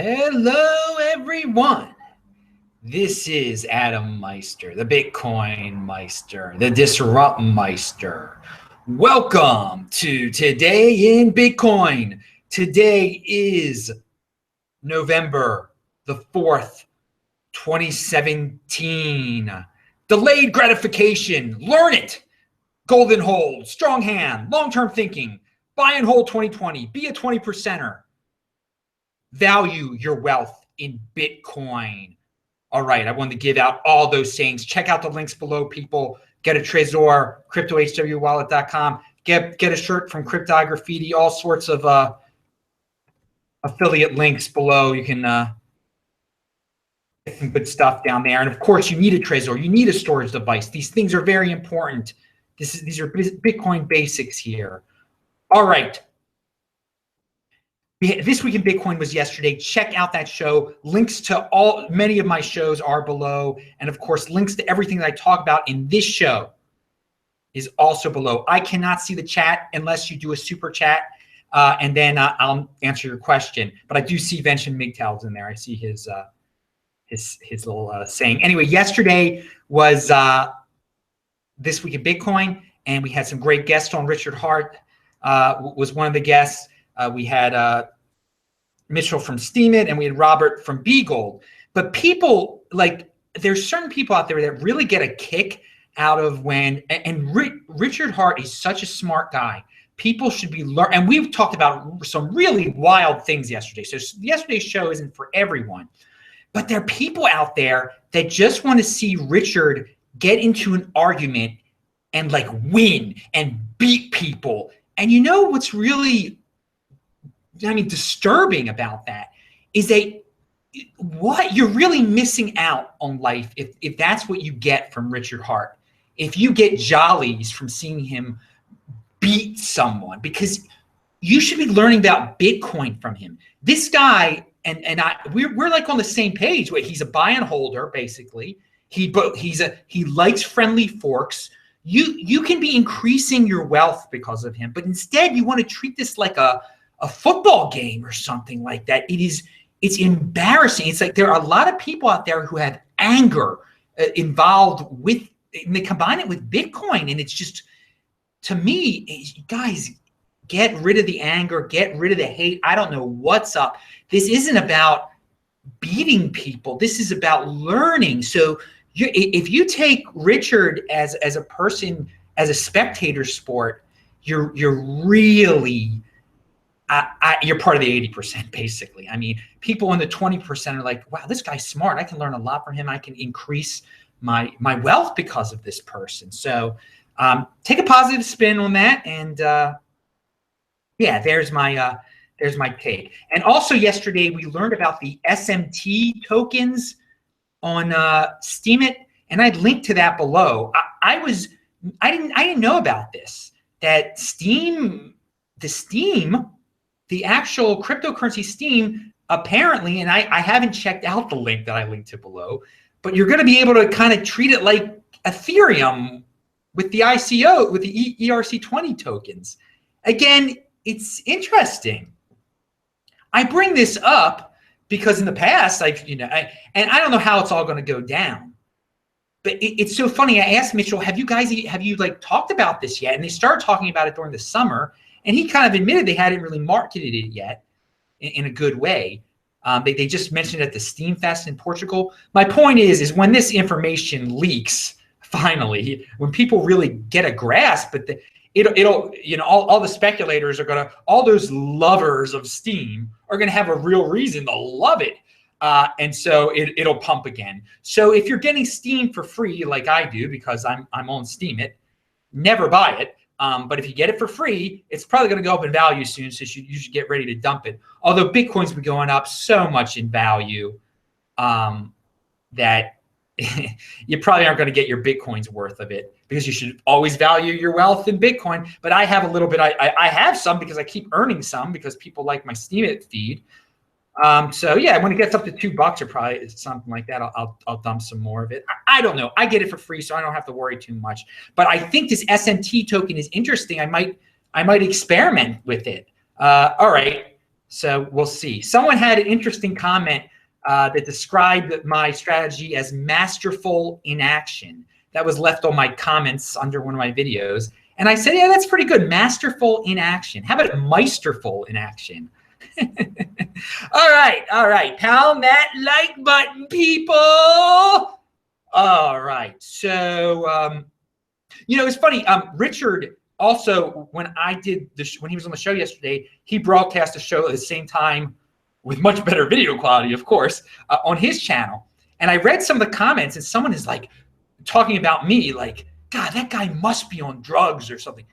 Hello, everyone. This is Adam Meister, the Bitcoin Meister, the Disrupt Meister. Welcome to Today in Bitcoin. Today is November the 4th, 2017. Delayed gratification. Learn it. Golden hold, strong hand, long-term thinking, buy and hold 2020, be a 20%er. Value your wealth in Bitcoin. All right, I wanted to give out all those sayings. Check out the links below, people. Get a Trezor, cryptohwwallet.com. Get a shirt from Crypto Graffiti, all sorts of affiliate links below. You can get some good stuff down there. And of course, you need a Trezor. You need a storage device. These things are very important. These are Bitcoin basics here. All right. This Week in Bitcoin was yesterday. Check out that show. Links to many of my shows are below. And of course, links to everything that I talk about in this show is also below. I cannot see the chat unless you do a super chat. And then I'll answer your question. But I do see Vention Migtal's in there. I see his little saying. Anyway, yesterday was This Week in Bitcoin. And we had some great guests on. Richard Hart was one of the guests. We had Mitchell from Steemit, and we had Robert from Beagle. But people, there's certain people out there that really get a kick out of Richard Hart is such a smart guy. People should be learning, and we've talked about some really wild things yesterday. So yesterday's show isn't for everyone. But there are people out there that just want to see Richard get into an argument and win and beat people. And you know what's really disturbing about that is that you're really missing out on life if that's what you get from Richard Hart. If you get jollies from seeing him beat someone, because you should be learning about Bitcoin from him. This guy we're on the same page. He's a buy and holder basically. He likes friendly forks. You can be increasing your wealth because of him, but instead you want to treat this like a football game or something like that. It's embarrassing. It's like there are a lot of people out there who have anger involved with, and they combine it with Bitcoin. And it's just, to me, guys, get rid of the anger, get rid of the hate. I don't know what's up. This isn't about beating people. This is about learning. So if you take Richard as a person, as a spectator sport, you're really, you're part of the 80%, basically. I mean, people in the 20% are like, wow, this guy's smart. I can learn a lot from him. I can increase my wealth because of this person. So take a positive spin on that. And yeah, there's my take. And also yesterday, we learned about the SMT tokens on Steemit, and I'd link to that below. I didn't know about this, that the actual cryptocurrency Steem, apparently, and I haven't checked out the link that I linked to below, but you're going to be able to kind of treat it like Ethereum with the ICO, with the ERC20 tokens. Again, it's interesting. I bring this up because in the past, and I don't know how it's all going to go down, but it's so funny. I asked Mitchell, have you talked about this yet? And they started talking about it during the summer. And he kind of admitted they hadn't really marketed it yet in a good way. They just mentioned it at the Steam Fest in Portugal. My point is when this information leaks, finally, when people really get a grasp, but all the speculators are gonna, all those lovers of Steam are gonna have a real reason to love it. And so it'll pump again. So if you're getting Steam for free, like I do, because I'm on Steemit, never buy it. But if you get it for free, it's probably going to go up in value soon, so you should get ready to dump it. Although Bitcoin's been going up so much in value that you probably aren't going to get your Bitcoin's worth of it, because you should always value your wealth in Bitcoin. But I have a little bit. I have some because I keep earning some because people like my Steemit feed. So yeah, when it gets up to $2 or probably something like that, I'll dump some more of it. I don't know. I get it for free, so I don't have to worry too much. But I think this SMT token is interesting. I might experiment with it. All right. So we'll see. Someone had an interesting comment that described my strategy as masterful inaction. That was left on my comments under one of my videos. And I said, yeah, that's pretty good. Masterful inaction. How about meisterful inaction? All right. Pound that like button, people. All right. So, it's funny. Richard also, when he was on the show yesterday, he broadcast the show at the same time with much better video quality, of course, on his channel. And I read some of the comments, and someone is like talking about me, like, God, that guy must be on drugs or something.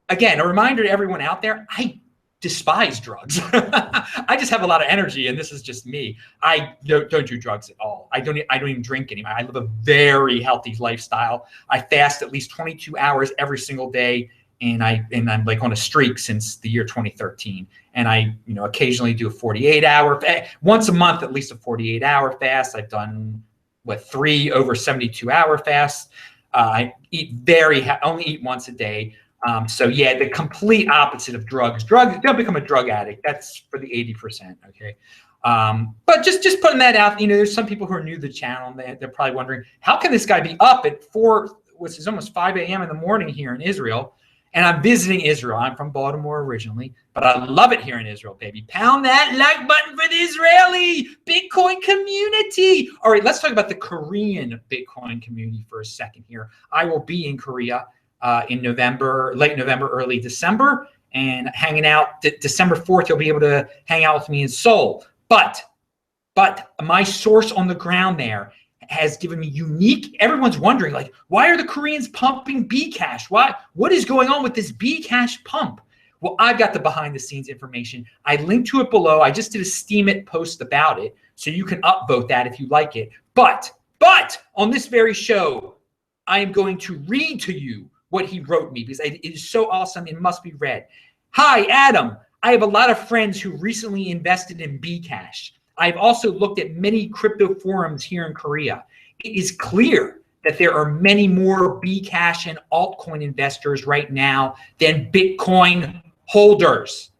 Again, a reminder to everyone out there, I despise drugs. I just have a lot of energy, and this is just me. I don't do drugs at all. I don't even drink anymore. I live a very healthy lifestyle. I fast at least 22 hours every single day, and I'm like on a streak since the year 2013. And I, occasionally do a 48-hour, once a month at least a 48-hour fast. I've done 3 over 72-hour fasts. I only eat once a day. So yeah, the complete opposite of drugs. Don't become a drug addict. That's for the 80%. Okay. But just putting that out, there's some people who are new to the channel, and they're probably wondering, how can this guy be up at 4, which is almost 5 a.m. in the morning here in Israel? And I'm visiting Israel. I'm from Baltimore originally, but I love it here in Israel, baby. Pound that like button for the Israeli Bitcoin community. All right, let's talk about the Korean Bitcoin community for a second here. I will be in Korea in November, late November, early December, and hanging out. December 4th, you'll be able to hang out with me in Seoul. But my source on the ground there has given me unique. Everyone's wondering, like, why are the Koreans pumping Bcash? What is going on with this Bcash pump? Well, I've got the behind the scenes information. I linked to it below. I just did a Steemit post about it, so you can upvote that if you like it. But on this very show, I am going to read to you what he wrote me, because it is so awesome. It must be read. Hi, Adam. I have a lot of friends who recently invested in Bcash. I've also looked at many crypto forums here in Korea. It is clear that there are many more Bcash and altcoin investors right now than Bitcoin holders.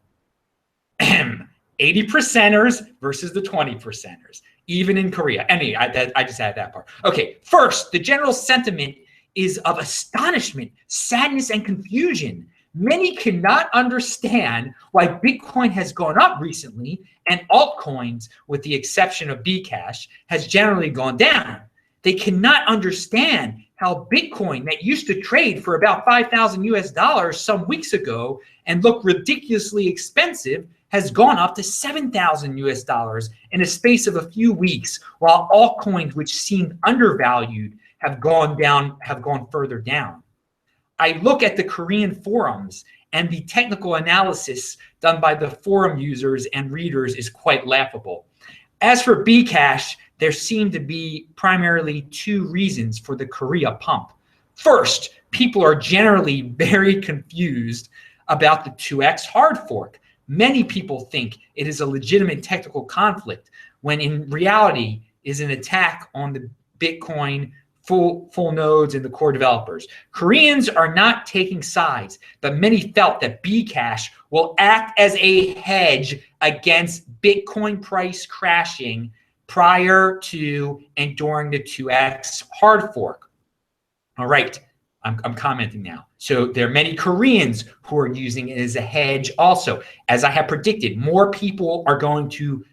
80%ers versus the 20%ers, even in Korea. Anyway, I just added that part. Okay, first, the general sentiment is of astonishment, sadness, and confusion. Many cannot understand why Bitcoin has gone up recently and altcoins, with the exception of Bcash, has generally gone down. They cannot understand how Bitcoin, that used to trade for about 5,000 US dollars some weeks ago and look ridiculously expensive, has gone up to 7,000 US dollars in a space of a few weeks, while altcoins, which seemed undervalued, have gone further down. I look at the Korean forums, and the technical analysis done by the forum users and readers is quite laughable. As for Bcash, there seem to be primarily 2 reasons for the Korea pump. First, people are generally very confused about the 2x hard fork. Many people think it is a legitimate technical conflict, when in reality is an attack on the Bitcoin full nodes and the core developers. Koreans are not taking sides, but many felt that Bcash will act as a hedge against Bitcoin price crashing prior to and during the 2x hard fork. All right, I'm commenting now. So there are many Koreans who are using it as a hedge also. As I have predicted, more people are going to,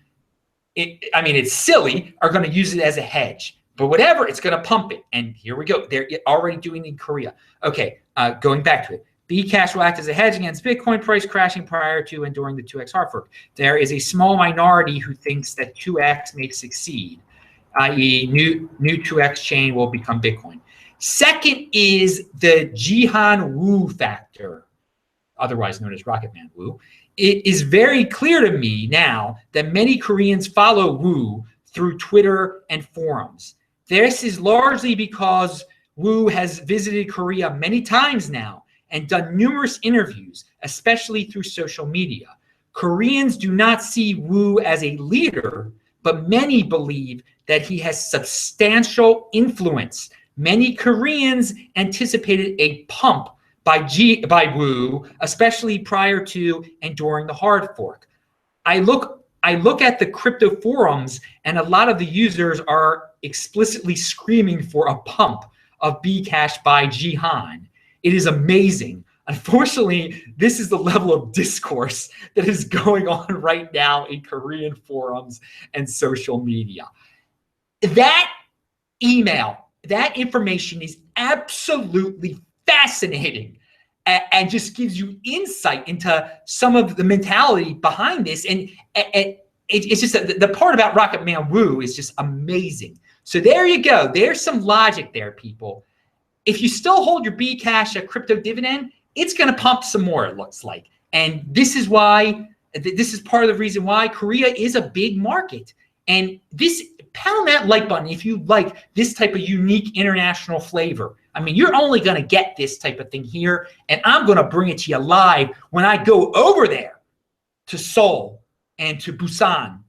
it's silly, are going to use it as a hedge. But whatever, it's going to pump it. And here we go. They're already doing it in Korea. Okay, going back to it. Bcash will act as a hedge against Bitcoin price crashing prior to and during the 2x hard fork. There is a small minority who thinks that 2x may succeed, i.e. new 2x chain will become Bitcoin. Second is the Jihan Wu factor, otherwise known as Rocket Man Wu. It is very clear to me now that many Koreans follow Wu through Twitter and forums. This is largely because Wu has visited Korea many times now and done numerous interviews, especially through social media. Koreans do not see Wu as a leader, but many believe that he has substantial influence. Many Koreans anticipated a pump by Wu, especially prior to and during the hard fork. I look at the crypto forums, and a lot of the users are explicitly screaming for a pump of Bcash by Jihan. It is amazing. Unfortunately, this is the level of discourse that is going on right now in Korean forums and social media. That email, that information is absolutely fascinating and just gives you insight into some of the mentality behind this. And it's just the part about Rocket Man Wu is just amazing. So there you go. There's some logic there, people. If you still hold your Bcash at crypto dividend, it's going to pump some more, it looks like. And this is why, this is part of the reason why Korea is a big market. And this, pound that like button if you like this type of unique international flavor. I mean, you're only going to get this type of thing here, and I'm going to bring it to you live when I go over there to Seoul and to Busan.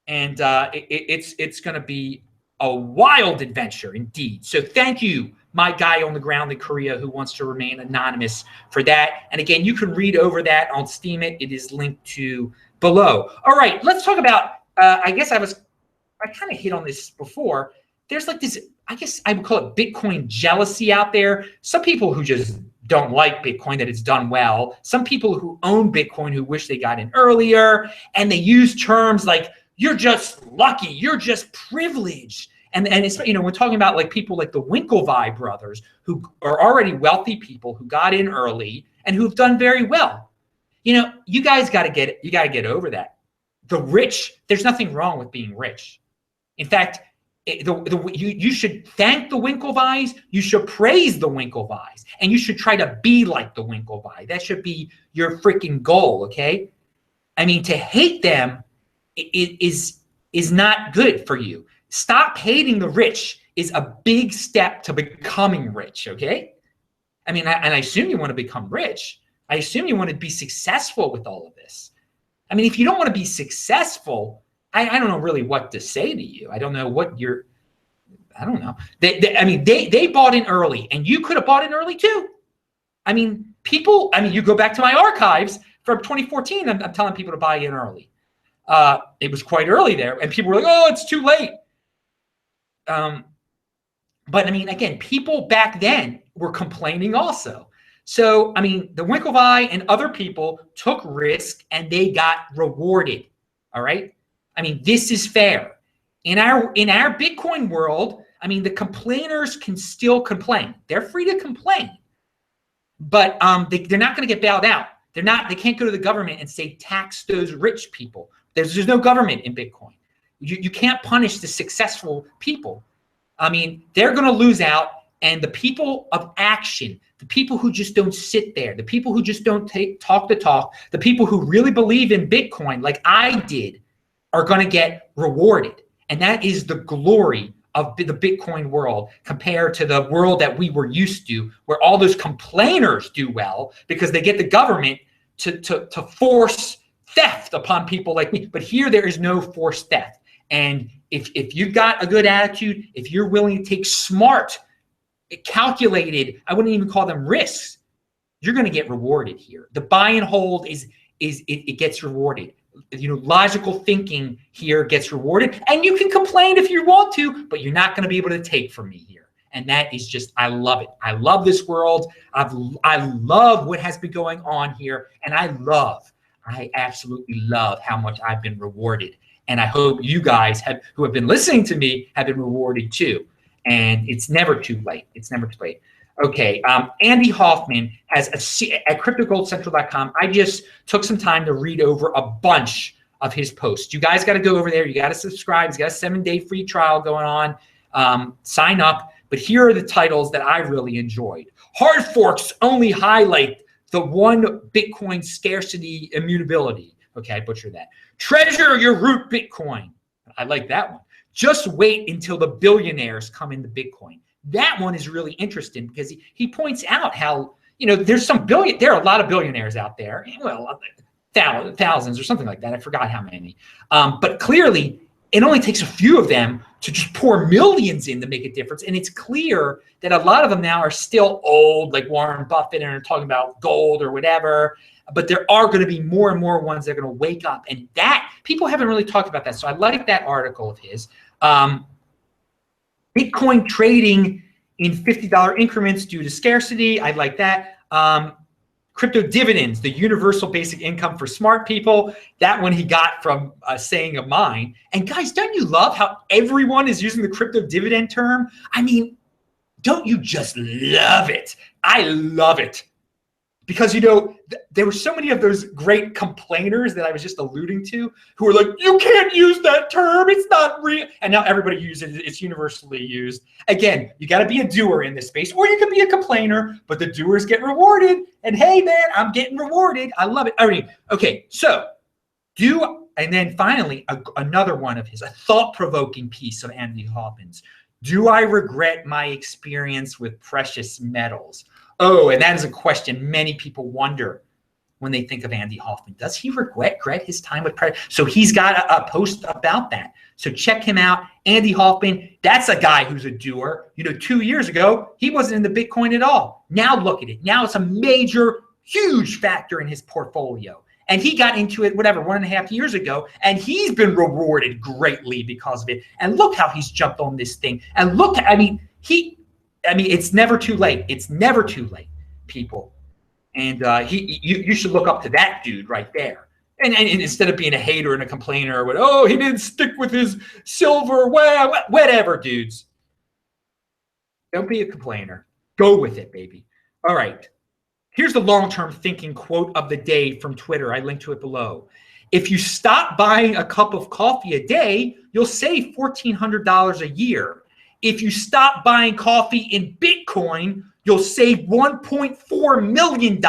And it's going to be a wild adventure indeed. So thank you, my guy on the ground in Korea who wants to remain anonymous, for that. And again, you can read over that on Steemit. It is linked to below. All right, let's talk about, I guess I kind of hit on this before. There's like this, I guess I would call it Bitcoin jealousy out there. Some people who just don't like Bitcoin, that it's done well. Some people who own Bitcoin who wish they got in earlier, and they use terms like, you're just lucky, you're just privileged. And it's, you know, we're talking about like people like the Winklevi brothers who are already wealthy people who got in early and who've done very well. You know, you guys got to get it. You got to get over that. The rich, there's nothing wrong with being rich. In fact, you should thank the Winklevis. You should praise the Winklevis, and you should try to be like the Winklevi. That should be your freaking goal. Okay, I mean, to hate them is not good for you. Stop hating the rich is a big step to becoming rich. Okay, I mean, and I assume you want to become rich. I assume you want to be successful with all of this. I mean, if you don't want to be successful, I don't know really what to say to you. I don't know what you're, I don't know. They bought in early, and you could have bought in early too. I mean, people, you go back to my archives from 2014, I'm telling people to buy in early. It was quite early there, and people were like, oh, it's too late. But I mean, again, people back then were complaining also. So, I mean, the Winklevi and other people took risk and they got rewarded. All right. I mean, this is fair. In our Bitcoin world, I mean, the complainers can still complain. They're free to complain, but they're not going to get bailed out. They can't go to the government and say, tax those rich people. There's no government in Bitcoin. You can't punish the successful people. I mean, they're going to lose out. And the people of action, the people who just don't sit there, the people who just don't talk the talk, the people who really believe in Bitcoin like I did, are going to get rewarded. And that is the glory of the Bitcoin world compared to the world that we were used to, where all those complainers do well because they get the government to force theft upon people like me. But here there is no forced theft. And if you've got a good attitude, if you're willing to take smart, calculated, I wouldn't even call them risks, you're going to get rewarded here. The buy and hold it gets rewarded. You know, logical thinking here gets rewarded, and you can complain if you want to, but you're not going to be able to take from me here. And that is just, I love it. I love this world. I love what has been going on here, and I absolutely love how much I've been rewarded. And I hope you guys who have been listening to me have been rewarded too. And it's never too late. It's never too late. Okay, Andy Hoffman has at cryptogoldcentral.com. I just took some time to read over a bunch of his posts. You guys got to go over there. You got to subscribe. He's got a 7-day free trial going on. Sign up. But here are the titles that I really enjoyed. Hard forks only highlight the one Bitcoin scarcity immutability. Okay, I butchered that. Treasure your root Bitcoin. I like that one. Just wait until the billionaires come into Bitcoin. That one is really interesting because he points out how, you know, there are a lot of billionaires out there. Well, thousands or something like that. I forgot how many. But clearly, it only takes a few of them to just pour millions in to make a difference. And it's clear that a lot of them now are still old, like Warren Buffett, and are talking about gold or whatever. But there are going to be more and more ones that are going to wake up. And that, people haven't really talked about that. So I like that article of his. Bitcoin trading in $50 increments due to scarcity. I like that. Crypto dividends, the universal basic income for smart people. That one he got from a saying of mine. And guys, don't you love how everyone is using the crypto dividend term? I mean, don't you just love it? I love it. Because, you know, there were so many of those great complainers that I was just alluding to who were like, you can't use that term. It's not real. And now everybody uses it. It's universally used. Again, you got to be a doer in this space, or you can be a complainer, but the doers get rewarded. And hey, man, I'm getting rewarded. I love it. I mean, okay, so and then finally, another one of his, a thought-provoking piece of Andy Hoffman's. Do I regret my experience with precious metals? Oh, and that is a question many people wonder when they think of Andy Hoffman. Does he regret his time with precious? So he's got a post about that. So check him out. Andy Hoffman, that's a guy who's a doer. You know, 2 years ago, he wasn't into Bitcoin at all. Now look at it. Now it's a major, huge factor in his portfolio. And he got into it, whatever, 1.5 years ago, and he's been rewarded greatly because of it. And look how he's jumped on this thing. And look, I mean, it's never too late. It's never too late, people. And you should look up to that dude right there. And instead of being a hater and a complainer, or oh, he didn't stick with his silver, whatever, dudes. Don't be a complainer. Go with it, baby. All right. Here's the long-term thinking quote of the day from Twitter. I linked to it below. If you stop buying a cup of coffee a day, you'll save $1,400 a year. If you stop buying coffee in Bitcoin, you'll save $1.4 million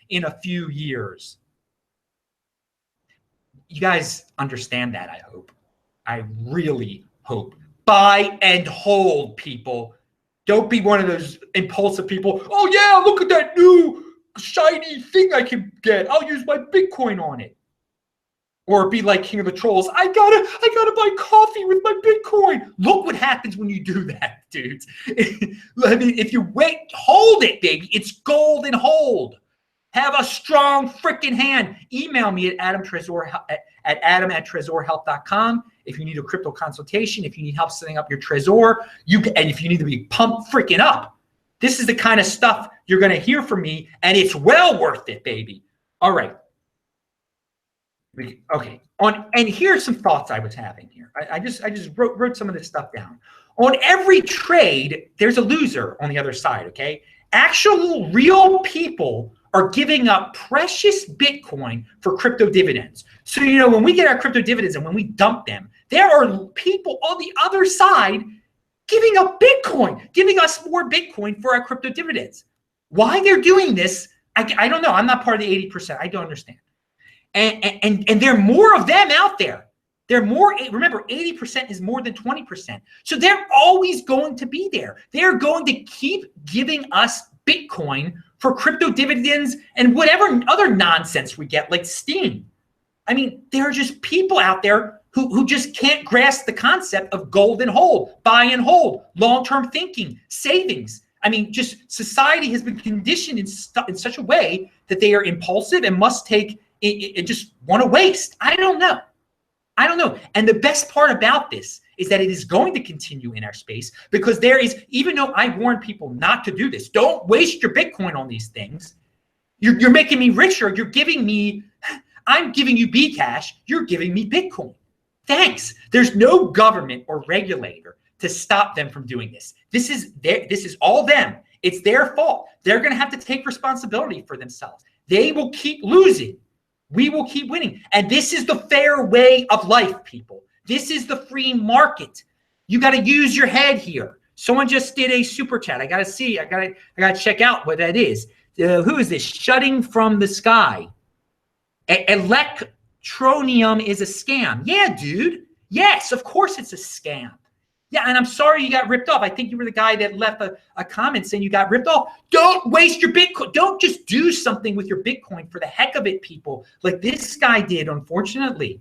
in a few years. You guys understand that, I hope. I really hope. Buy and hold, people. Don't be one of those impulsive people. Oh, yeah, look at that new shiny thing I can get. I'll use my Bitcoin on it. Or be like King of the Trolls. I gotta buy coffee with my Bitcoin. Look what happens when you do that, dudes. I mean, if you wait, hold it, baby. It's gold and hold. Have a strong freaking hand. Email me at adam@tresor.health.com if you need a crypto consultation, if you need help setting up your Trezor, and if you need to be pumped freaking up. This is the kind of stuff you're going to hear from me, and it's well worth it, baby. All right. Okay. And here's some thoughts I was having here. I just wrote some of this stuff down. On every trade, there's a loser on the other side, okay? Actual real people are giving up precious Bitcoin for crypto dividends. So, you know, when we get our crypto dividends and when we dump them, there are people on the other side giving up Bitcoin, giving us more Bitcoin for our crypto dividends. Why they're doing this, I don't know. I'm not part of the 80%. I don't understand. And there are more of them out there. They're more, remember, 80% is more than 20%. So they're always going to be there. They're going to keep giving us Bitcoin for crypto dividends and whatever other nonsense we get, like Steem. I mean, there are just people out there who just can't grasp the concept of gold and hold, buy and hold, long-term thinking, savings. I mean, just society has been conditioned in such a way that they are impulsive and must take it just want to waste. I don't know. And the best part about this is that it is going to continue in our space because there is, even though I warn people not to do this, don't waste your Bitcoin on these things. You're making me richer. I'm giving you Bcash. You're giving me Bitcoin. Thanks. There's no government or regulator to stop them from doing this. This is all them. It's their fault. They're going to have to take responsibility for themselves. They will keep losing. We will keep winning. And this is the fair way of life, people. This is the free market. You got to use your head here. Someone just did a super chat. I got to see. I got to check out what that is. Who is this? Shutting from the sky. Electronium is a scam. Yeah, dude. Yes, of course it's a scam. Yeah, and I'm sorry you got ripped off. I think you were the guy that left a comment saying you got ripped off. Don't waste your Bitcoin. Don't just do something with your Bitcoin for the heck of it, people, like this guy did, unfortunately.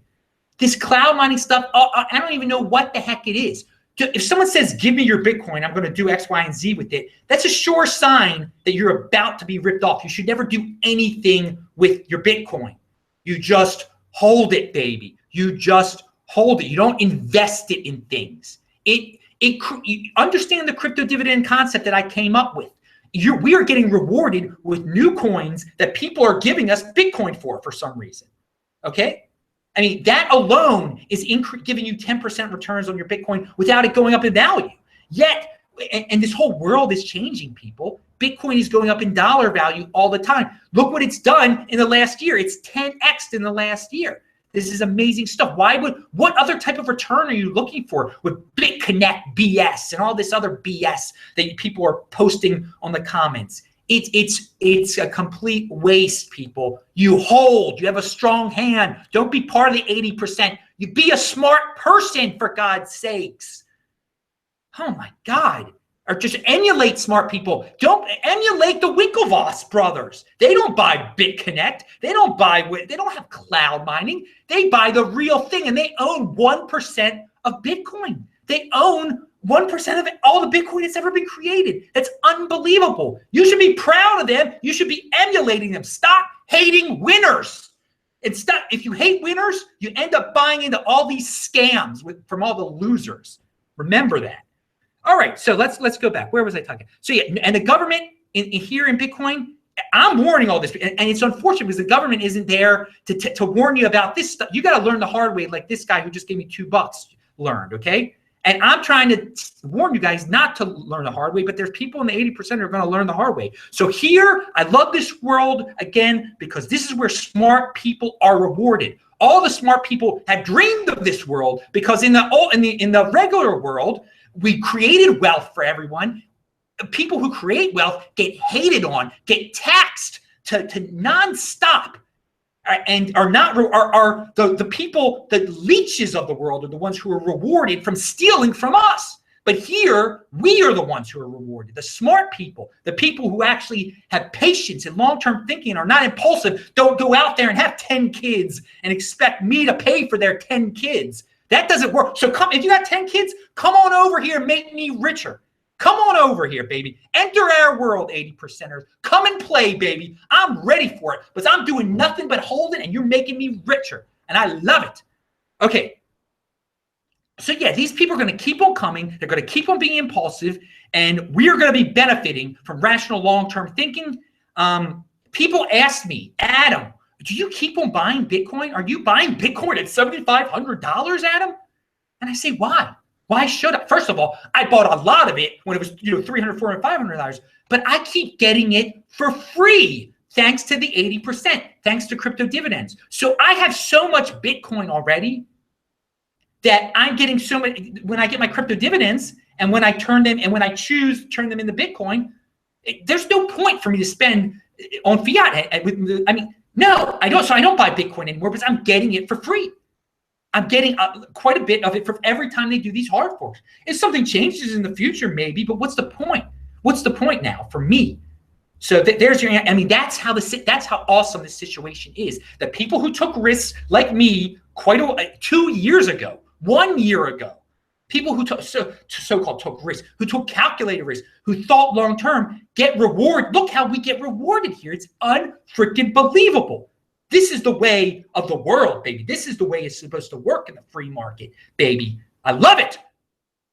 This cloud mining stuff, I don't even know what the heck it is. If someone says, give me your Bitcoin, I'm going to do X, Y, and Z with it, that's a sure sign that you're about to be ripped off. You should never do anything with your Bitcoin. You just hold it, baby. You just hold it. You don't invest it in things. You understand the crypto dividend concept that I came up with. We are getting rewarded with new coins that people are giving us Bitcoin for some reason. Okay? I mean, that alone is giving you 10% returns on your Bitcoin without it going up in value. Yet, and this whole world is changing, people. Bitcoin is going up in dollar value all the time. Look what it's done in the last year. It's 10x'd in the last year. This is amazing stuff. What other type of return are you looking for with BitConnect BS and all this other BS that people are posting on the comments? It's a complete waste, people. You hold, you have a strong hand. Don't be part of the 80%. You be a smart person, for God's sakes. Oh my God. Or just emulate smart people. Don't emulate the Winklevoss brothers. They don't buy BitConnect. They don't have cloud mining. They buy the real thing, and they own 1% of Bitcoin. They own 1% of all the Bitcoin that's ever been created. That's unbelievable. You should be proud of them. You should be emulating them. Stop hating winners. If you hate winners, you end up buying into all these scams from all the losers. Remember that. All right, so let's go back. Where was I talking? So yeah, and the government here in Bitcoin, I'm warning all this, and it's unfortunate because the government isn't there to warn you about this stuff. You got to learn the hard way, like this guy who just gave me $2 learned, okay? And I'm trying to warn you guys not to learn the hard way, but there's people in the 80% who are going to learn the hard way. So here, I love this world, again, because this is where smart people are rewarded. All the smart people have dreamed of this world because in the regular world, we created wealth for everyone. People who create wealth get hated on, get taxed to nonstop. And are the people, the leeches of the world are the ones who are rewarded from stealing from us. But here, we are the ones who are rewarded. The smart people, the people who actually have patience and long-term thinking, are not impulsive, don't go out there and have 10 kids and expect me to pay for their 10 kids. That doesn't work. So if you got 10 kids, come on over here and make me richer. Come on over here, baby. Enter our world, 80%ers. Come and play, baby. I'm ready for it. But I'm doing nothing but holding, and you're making me richer. And I love it. Okay. So yeah, these people are going to keep on coming. They're going to keep on being impulsive. And we're going to be benefiting from rational long-term thinking. People ask me, Adam, do you keep on buying Bitcoin? Are you buying Bitcoin at $7,500, Adam? And I say, why? Why should I? First of all, I bought a lot of it when it was $300, $400, $500, but I keep getting it for free thanks to the 80%, thanks to crypto dividends. So I have so much Bitcoin already that I'm getting so much. When I get my crypto dividends and when I turn them and when I choose to turn them into Bitcoin, there's no point for me to spend on fiat. I mean, no, I don't. So I don't buy Bitcoin anymore because I'm getting it for free. I'm getting quite a bit of it for every time they do these hard forks. If something changes in the future, maybe, but what's the point? What's the point now for me? So there's your. I mean, that's how awesome this situation is. The people who took risks, like me, 2 years ago, 1 year ago, people who took so-called took risks, who took calculated risks, who thought long term, get rewarded. Look how we get rewarded here. It's unfreaking believable. This is the way of the world, baby. This is the way it's supposed to work in the free market, baby. I love it.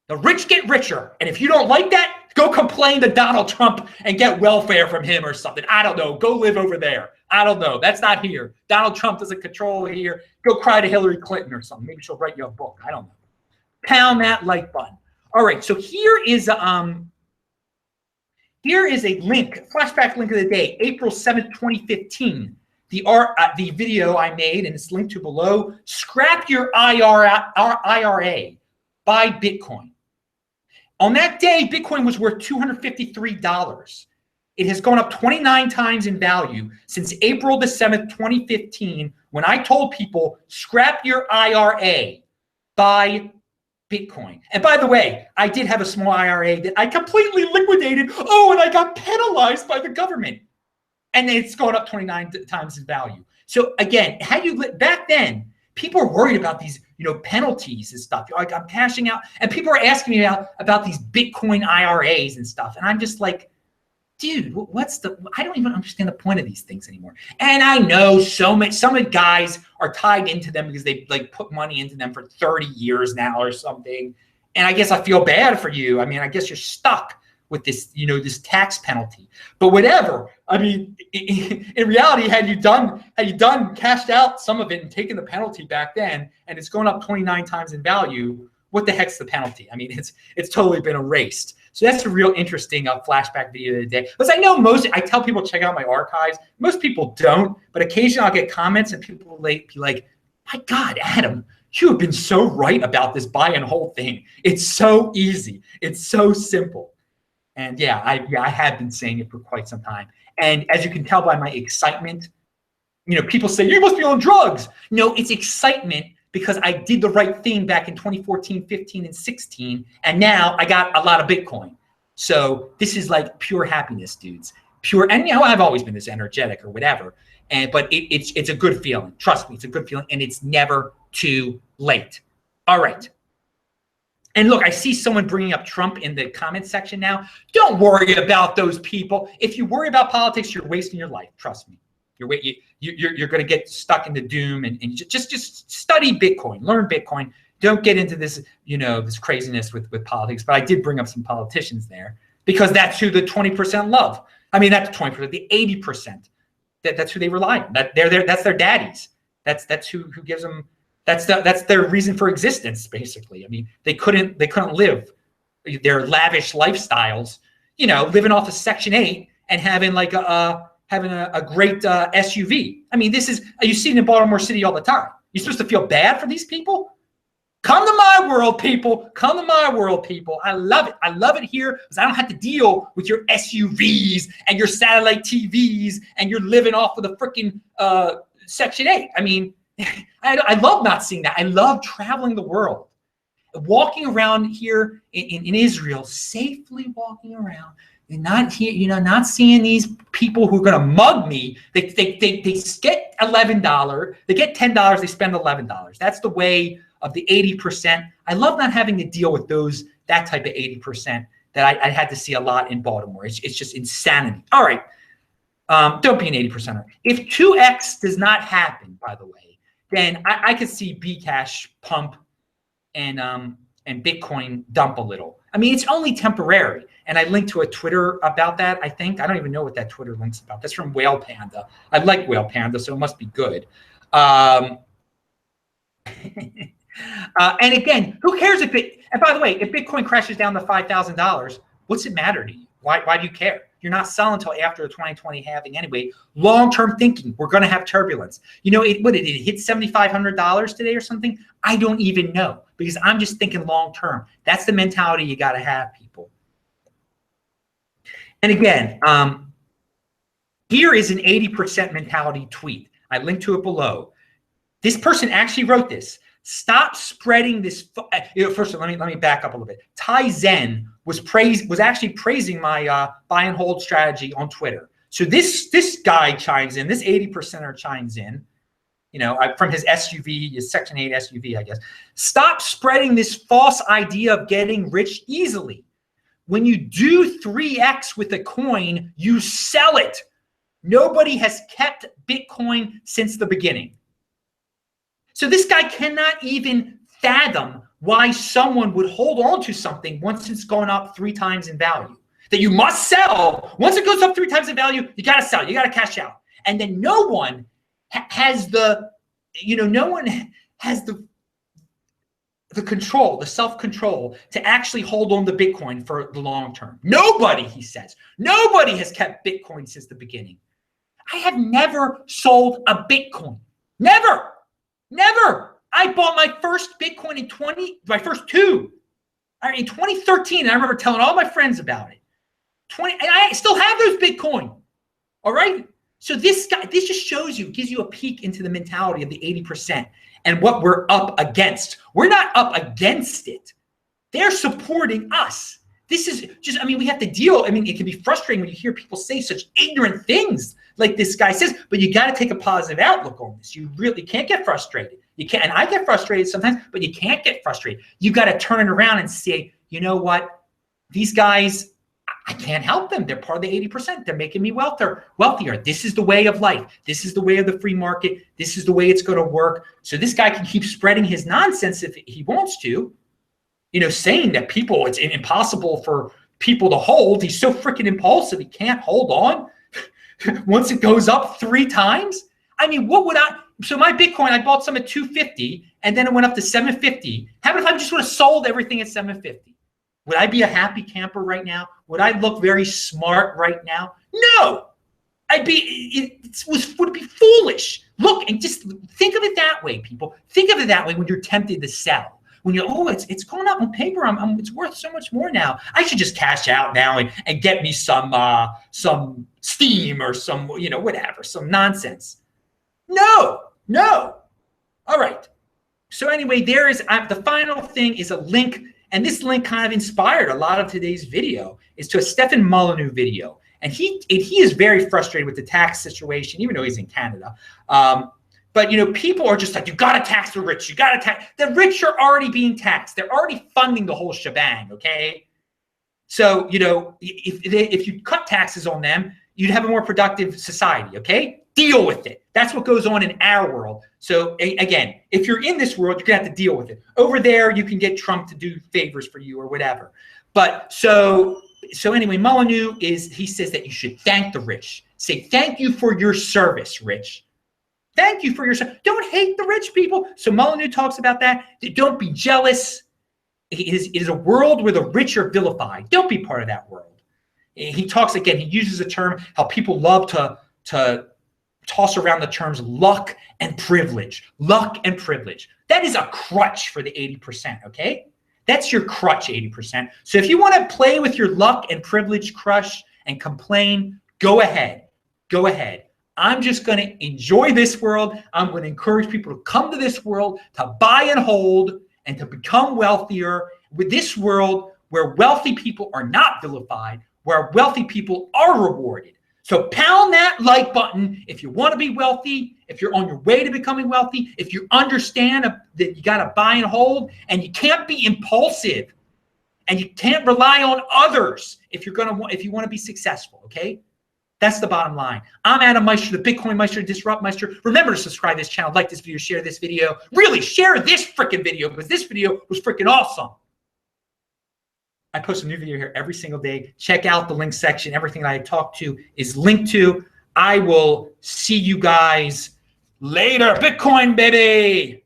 The rich get richer. And if you don't like that, go complain to Donald Trump and get welfare from him or something. I don't know. Go live over there. I don't know. That's not here. Donald Trump doesn't control here. Go cry to Hillary Clinton or something. Maybe she'll write you a book. I don't know. Pound that like button. All right. So here is a link, flashback link of the day, April 7th, 2015. The video I made, and it's linked to below. Scrap your IRA, buy Bitcoin. On that day, Bitcoin was worth $253. It has gone up 29 times in value since April the 7th, 2015, when I told people, scrap your IRA, buy Bitcoin. And by the way, I did have a small IRA that I completely liquidated. Oh, and I got penalized by the government. And it's gone up 29 times in value. So again, back then, people are worried about these, penalties and stuff. Like, I'm cashing out, and people are asking me about these Bitcoin IRAs and stuff. And I'm just like, dude, I don't even understand the point of these things anymore. And I know some of the guys are tied into them because they like put money into them for 30 years now or something. And I guess I feel bad for you. I mean, I guess you're stuck with this, this tax penalty, but whatever. I mean, in reality, had you cashed out some of it and taken the penalty back then, and it's going up 29 times in value, what the heck's the penalty? I mean, it's totally been erased. So that's a real interesting flashback video of the day. Because I tell people check out my archives. Most people don't, but occasionally I'll get comments and people will be like, my God, Adam, you have been so right about this buy and hold thing. It's so easy. It's so simple. And yeah, I have been saying it for quite some time. And as you can tell by my excitement, people say, you must be on drugs. No, it's excitement because I did the right thing back in 2014, 15, and 16. And now I got a lot of Bitcoin. So this is like pure happiness, dudes. Pure, and I've always been this energetic or whatever. But it's a good feeling. Trust me, it's a good feeling, and it's never too late. All right. And look, I see someone bringing up Trump in the comment section now. Don't worry about those people. If you worry about politics, you're wasting your life. Trust me. You're going to get stuck in the doom, and just study Bitcoin, learn Bitcoin. Don't get into this, this craziness with politics. But I did bring up some politicians there because that's who the 20% love. I mean, that's 20%, the 80%. That's who they rely on. That's their daddies. That's who gives them. That's their reason for existence, basically. I mean, they couldn't live their lavish lifestyles, living off of Section 8 and having like a great SUV. I mean, you see it in Baltimore City all the time. You're supposed to feel bad for these people? Come to my world, people. Come to my world, people. I love it. I love it here because I don't have to deal with your SUVs and your satellite TVs and you're living off of the freaking Section 8. I mean, I love not seeing that. I love traveling the world, walking around here in Israel, safely walking around, and not here, not seeing these people who are going to mug me. They get $11, they get $10, they spend $11. That's the way of the 80%. I love not having to deal with that type of 80% that I had to see a lot in Baltimore. It's just insanity. All right, don't be an 80%er. If 2x does not happen, by the way, then I could see Bcash pump and Bitcoin dump a little. I mean, it's only temporary. And I linked to a Twitter about that, I think. I don't even know what that Twitter link's about. That's from Whale Panda. I like Whale Panda, so it must be good. And again, who cares and by the way, if Bitcoin crashes down to $5,000, what's it matter to you? Why do you care? You're not selling until after the 2020 halving anyway. Long-term thinking, we're going to have turbulence. It hit $7,500 today or something? I don't even know because I'm just thinking long-term. That's the mentality you got to have, people. And again, here is an 80% mentality tweet. I linked to it below. This person actually wrote this. Stop spreading this. First of all, let me back up a little bit. Tai Zen was actually praising my buy and hold strategy on Twitter. So this guy chimes in. This 80%er chimes in. From his SUV, his Section 8 SUV, I guess. Stop spreading this false idea of getting rich easily. When you do 3x with a coin, you sell it. Nobody has kept Bitcoin since the beginning. So this guy cannot even fathom why someone would hold on to something once it's gone up 3 times in value. That you must sell. Once it goes up 3 times in value, you got to sell. You got to cash out. And then no one has the control, the self-control to actually hold on to Bitcoin for the long term. Nobody, he says. Nobody has kept Bitcoin since the beginning. I have never sold a Bitcoin. Never. Never. I bought my first Bitcoin in 2013. And I remember telling all my friends about it. And I still have those Bitcoin. All right. So this just shows you, gives you a peek into the mentality of the 80% and what we're up against. We're not up against it. They're supporting us. This is just, we have to deal. It can be frustrating when you hear people say such ignorant things like this guy says, but you got to take a positive outlook on this. You really can't get frustrated. You can't, and I get frustrated sometimes, but you can't get frustrated. You got to turn it around and say, you know what? These guys, I can't help them. They're part of the 80%. They're making me wealthier. This is the way of life. This is the way of the free market. This is the way it's going to work. So this guy can keep spreading his nonsense if he wants to, you know, saying that it's impossible for people to hold. He's so freaking impulsive. He can't hold on once it goes up 3 times. I mean, what would so my Bitcoin, I bought some at 250 and then it went up to 750. How about if I just would have sold everything at 750? Would I be a happy camper right now? Would I look very smart right now? No, would be foolish. Look, and just think of it that way, people. Think of it that way when you're tempted to sell. When you're, oh, it's going up on paper. It's worth so much more now. I should just cash out now and get me some Steem or some, you know, whatever, some nonsense. No. All right. So anyway, there is the final thing is a link. And this link kind of inspired a lot of today's video, is to a Stefan Molyneux video. And he is very frustrated with the tax situation, even though he's in Canada. But, you know, people are just like, you got to tax the rich. You got to tax. The rich are already being taxed. They're already funding the whole shebang, okay? So, you know, if you cut taxes on them, you'd have a more productive society, okay? Deal with it. That's what goes on in our world. So again, if you're in this world, you're gonna have to deal with it. Over there, you can get Trump to do favors for you or whatever. But so anyway, Molyneux he says that you should thank the rich. Say, thank you for your service, rich. Thank you for your service. Don't hate the rich people. So Molyneux talks about that. Don't be jealous. It is a world where the rich are vilified. Don't be part of that world. He talks again, he uses a term, how people love to toss around the terms luck and privilege. Luck and privilege. That is a crutch for the 80%, okay? That's your crutch, 80%. So if you want to play with your luck and privilege crush and complain, go ahead. Go ahead. I'm just going to enjoy this world. I'm going to encourage people to come to this world, to buy and hold, and to become wealthier with this world where wealthy people are not vilified, where wealthy people are rewarded. So pound that like button if you want to be wealthy, if you're on your way to becoming wealthy, if you understand that you got to buy and hold, and you can't be impulsive, and you can't rely on others if you want to be successful, okay? That's the bottom line. I'm Adam Meister, the Bitcoin Meister, Disrupt Meister. Remember to subscribe to this channel, like this video, share this video. Really share this freaking video, because this video was freaking awesome. I post a new video here every single day. Check out the link section. Everything that I talked to is linked to. I will see you guys later. Bitcoin, baby.